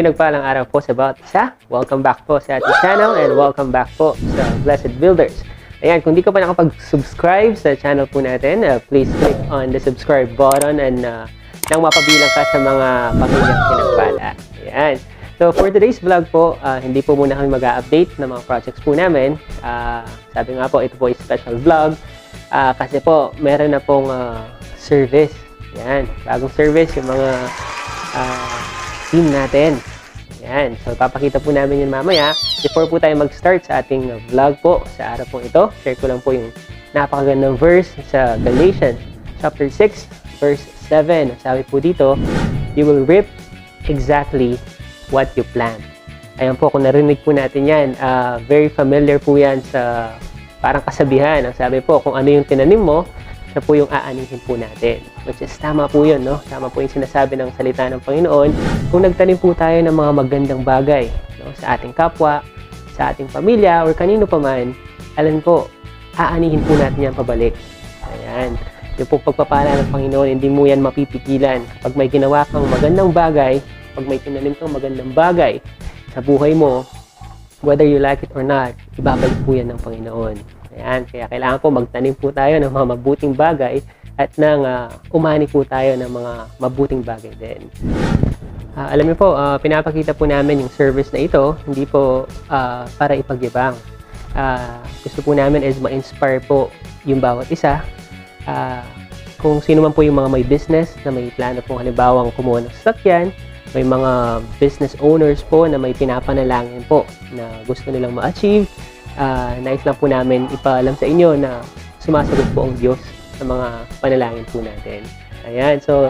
pinagpalang araw po sa bawat isa. Welcome back po sa ating channel and welcome back po sa Blessed Builders. Ayan, kung di ka pa nakapag-subscribe sa channel po natin, please click on the subscribe button and nang mapabilang ka sa mga pamilyang pinagpala. Ayan. So for today's vlog po, hindi po muna kami mag-update ng mga projects po namin. Sabi nga po, ito po ay special vlog kasi po meron na pong service. Ayan, bagong service yung mga team natin. Ayan, so papakita po namin yun mamaya. Before po tayo mag-start sa ating vlog po sa araw pong ito, share ko lang po yung napakagandang verse sa Galatians chapter 6 verse 7. Sabi po dito, you will reap exactly what you plant. Ayan po, kung narinig po natin yan, very familiar po yan sa parang kasabihan. Ang sabi po, kung ano yung tinanim mo, siya po yung aanihin po natin. Which is tama po yun, no? Tama po yung sinasabi ng salita ng Panginoon. Kung nagtanim po tayo ng mga magandang bagay, no? Sa ating kapwa, sa ating pamilya, or kanino pa man, alam po, aanihin po natin yan pabalik. Ayan. Yung po pagpapala ng Panginoon, hindi mo yan mapipigilan. Pag may ginawa kang magandang bagay, pag may tinanim kang magandang bagay sa buhay mo, whether you like it or not, ibabalik po yan ng Panginoon. Ayan, kaya kailangan po magtanim po tayo ng mga mabuting bagay at nang umani po tayo ng mga mabuting bagay din. Alam niyo po, pinapakita po namin yung service na ito, hindi po para ipagyabang. Gusto po namin is ma-inspire po yung bawat isa. Kung sino man po yung mga may business na may plano po halimbawa kumuha ng sasakyan, may mga business owners po na may pinapanalangin po na gusto nilang ma-achieve. Nais lang po namin ipaalam sa inyo na sumasagot po ang Diyos sa mga panalangin po natin. Ayan, so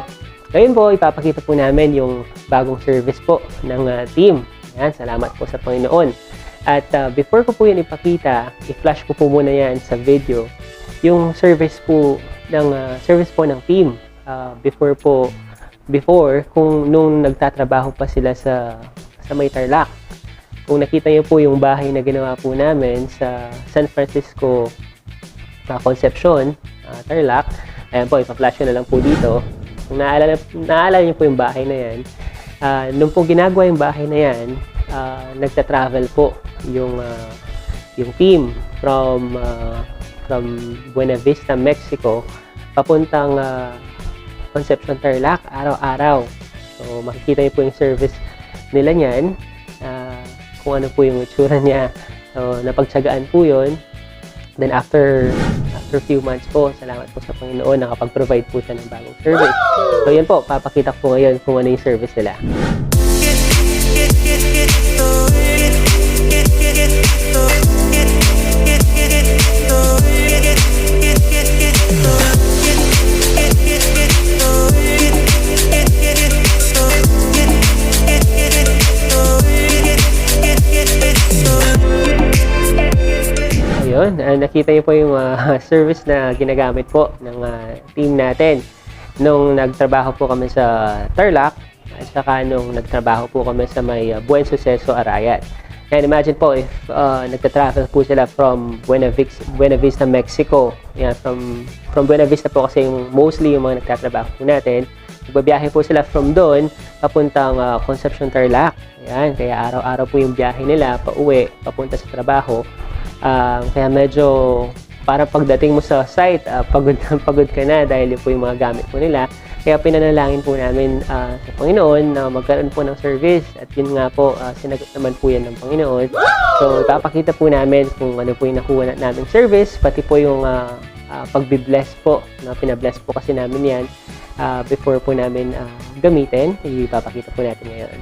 ngayon po ipapakita po namin yung bagong service po ng team. Ayan, salamat po sa Panginoon. At before ko po yan ipakita, i-flash ko po muna yan sa video yung service po ng team. Before kung nung nagtatrabaho pa sila sa may Tarlac. Kung nakita niyo po yung bahay na ginawa po namin sa San Francisco Concepcion, Tarlac, ayan po, ipa-flash na lang po dito. Kung naalala niyo po yung bahay na yan, nung po ginagawa yung bahay na yan, nagta-travel po yung team from Buena Vista, Mexico, papuntang Concepcion, Tarlac, araw-araw. So, makikita niyo po yung service nila niyan. Kung ano po yung itsura niya. So, napagtsagaan po yun. Then, after few months po, salamat po sa Panginoon, nakapag-provide po siya ng bagong service. So, yan po, papakita ko ngayon kung ano yung service nila. Nakita niyo po yung service na ginagamit po ng team natin nung nagtrabaho po kami sa Tarlac at saka nung nagtrabaho po kami sa may Buen Suceso, Arayat. And imagine po if nagta-travel po sila from Buena Vista, Mexico. Yan, from Buena Vista po kasi mostly yung mga nagtatrabaho po natin. Nagbabiyahe po sila from doon papuntang Concepcion, Tarlac. Yan, kaya araw-araw po yung biyahe nila pauwi, papunta sa trabaho. Kaya medyo parang pagdating mo sa site, pagod ka na dahil yun po yung mga gamit po nila. Kaya pinanalangin po namin sa Panginoon na magkaroon po ng service at yun nga po, sinagot naman po yan ng Panginoon. So ipapakita po namin kung ano po yung nakuha naming service, pati po yung pagbibless po. Pinabless po kasi namin yan before po namin gamitin. Ipapakita po natin ngayon.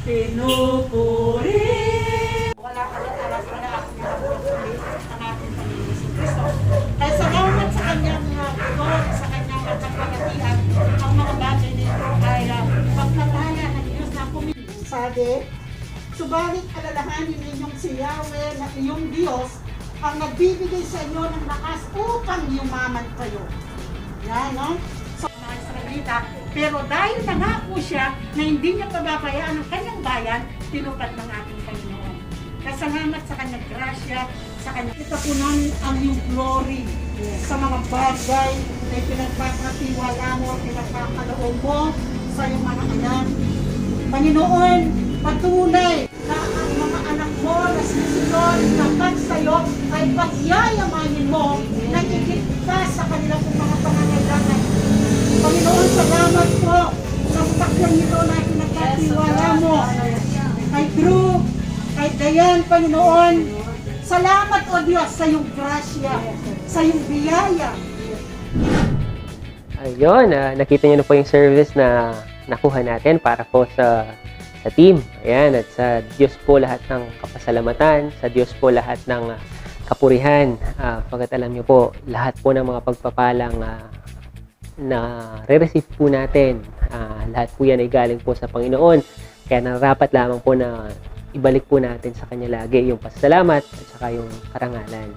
pinupuri. Wala ka na alas na ako pinupuri ang ating Panginoon si Kristo. Kaya salamat sa kanyang God, sa kanyang kapagatian, ang mga bagay nito ay pagpapala ng Diyos na kumilos. Sabi, subalit alalahanin ninyong si Yahweh na iyong Diyos ang nagbibigay sa inyo ng lakas upang yumaman kayo. Yan, no? So, mga Israelita, pero dahil nangako siya na hindi niya pababayaan ang kanyang bayan, tinupad ng ating Panginoon. Kasalamat sa kanyang grasya, sa kanyang itapunan ang iyong glory sa mga bagay na pinagpapatiwala mo, pinagpakaloob mo sa iyong mga anak. Panginoon, patunay na ang mga anak mo na sisiyon kapag sa iyo ay pagyayamanin mo na higit pa sa kanilang mga pangangailangan. Panginoon, salamat po sa saklang ito na pinagpapatiwala mo. Kay Drew, kay Dayan, Panginoon, salamat o Diyos sa iyong grasya, sa iyong biyaya. Ayun, nakita niyo na po yung service na nakuha natin para po sa team. Ayan, at sa Diyos po lahat ng kapasalamatan, sa Diyos po lahat ng kapurihan. Pagkat alam niyo po, lahat po ng mga pagpapalang na re-receive po natin, lahat po yan ay galing po sa Panginoon. Kaya nararapat lamang po na ibalik po natin sa Kanya lagi yung pasasalamat at saka yung karangalan.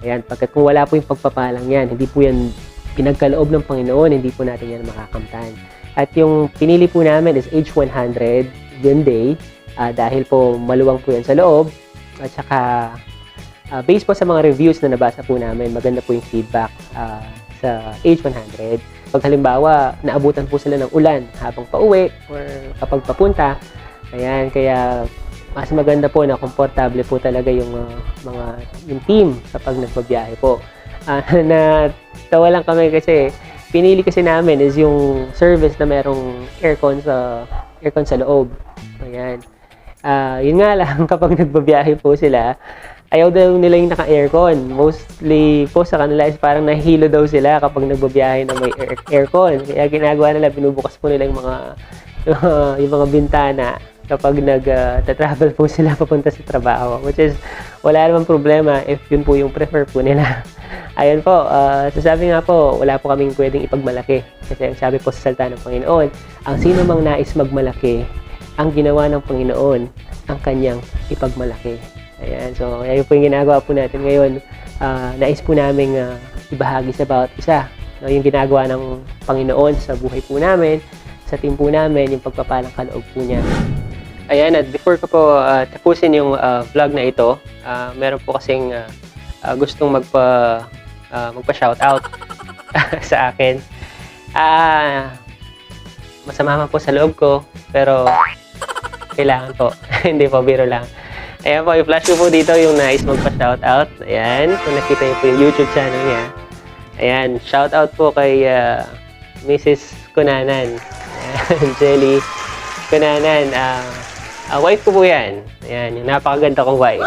Ayan, pagkat kung wala po yung pagpapalang yan, hindi po yan pinagkaloob ng Panginoon, hindi po natin yan makakamtan. At yung pinili po namin is H100 Yun Day, dahil po maluwang po yan sa loob. At saka, based po sa mga reviews na nabasa po namin, maganda po yung feedback sa H100. Pag halimbawa, naabutan po sila ng ulan habang pauwi or kapag papunta, ayan, kaya mas maganda po na komportable po talaga yung yung team kapag nagbabiyahe po. Natawa lang kami kasi pinili kasi namin is yung service na merong aircon sa loob. Ayan. Yun nga lang kapag nagbabiyahe po sila, ayaw daw nila yung naka-aircon. Mostly po sa kanila is parang nahihilo daw sila kapag nagbabiyahe na may aircon. Kaya ginagawa nila, binubukas po nila yung mga bintana kapag nag-travel po sila papunta sa trabaho. Which is, wala namang problema if yun po yung prefer po nila. Ayun po, sasabi nga po, wala po kaming pwedeng ipagmalaki. Kasi ang sabi po sa salita ng Panginoon, ang sino mang nais magmalaki, ang ginawa ng Panginoon, ang kanyang ipagmalaki. Ayan, so ayun po yung ginagawa po natin ngayon. Nais po namin ibahagi sa bawat isa. No, yung ginagawa ng Panginoon sa buhay po namin, sa team po namin, yung pagpapalang kaloob po niya. Ayan, at before ko po tapusin yung vlog na ito, meron po kasing gustong magpa-shoutout sa akin. Masama man po sa loob ko, pero kailangan po. Hindi po, biro lang. Ayan po, i-flash ko po dito yung nais magpa-shoutout. Ayan, kung nakita niyo po yung YouTube channel niya. Ayan, shoutout po kay Mrs. Kunanan. Ayan, Jelly Kunanan. Wife ko po yan. Ayan, yung napakaganda kong wife.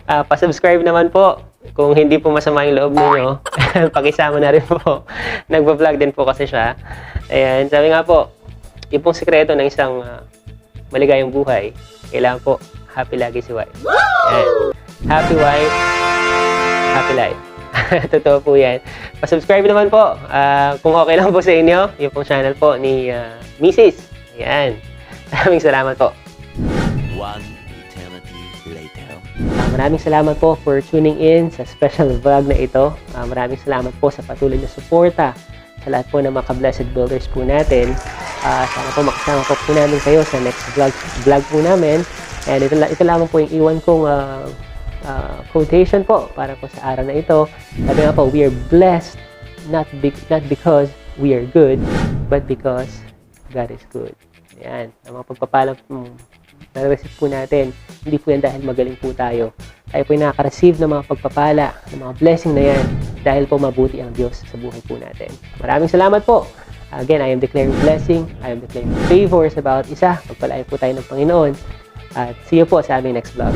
Pa-subscribe naman po. Kung hindi po masama yung loob ninyo, pakisama na rin po. Nagpa-vlog din po kasi siya. Ayan, sabi nga po, yung pong sikreto ng isang maligayang buhay, kailangan po happy lagi si wife. Ayan. Happy wife, happy life. Totoo po yan. Pa-subscribe naman po. Kung okay lang po sa inyo, yung pong channel po ni Mrs. Ayan. Maraming salamat po. One eternity later. Maraming salamat po for tuning in sa special vlog na ito. Maraming salamat po sa patuloy na suporta sa lahat po ng mga ka-blessed builders po natin. Sana po makasama po namin kayo sa next vlog po namin. And ito lamang po yung iwan kong quotation po para po sa araw na ito. Sabi nga po, we are blessed not because we are good, but because God is good. Ayan, ang mga pagpapalang na-receive po natin, hindi po yan dahil magaling po tayo. Tayo po yung nakaka-receive ng mga pagpapala, ng mga blessing na yan, dahil po mabuti ang Diyos sa buhay po natin. Maraming salamat po. Again, I am declaring blessing, I am declaring favor sa bawat isa. Pagpalain po tayo ng Panginoon. At see you po sa aming next vlog.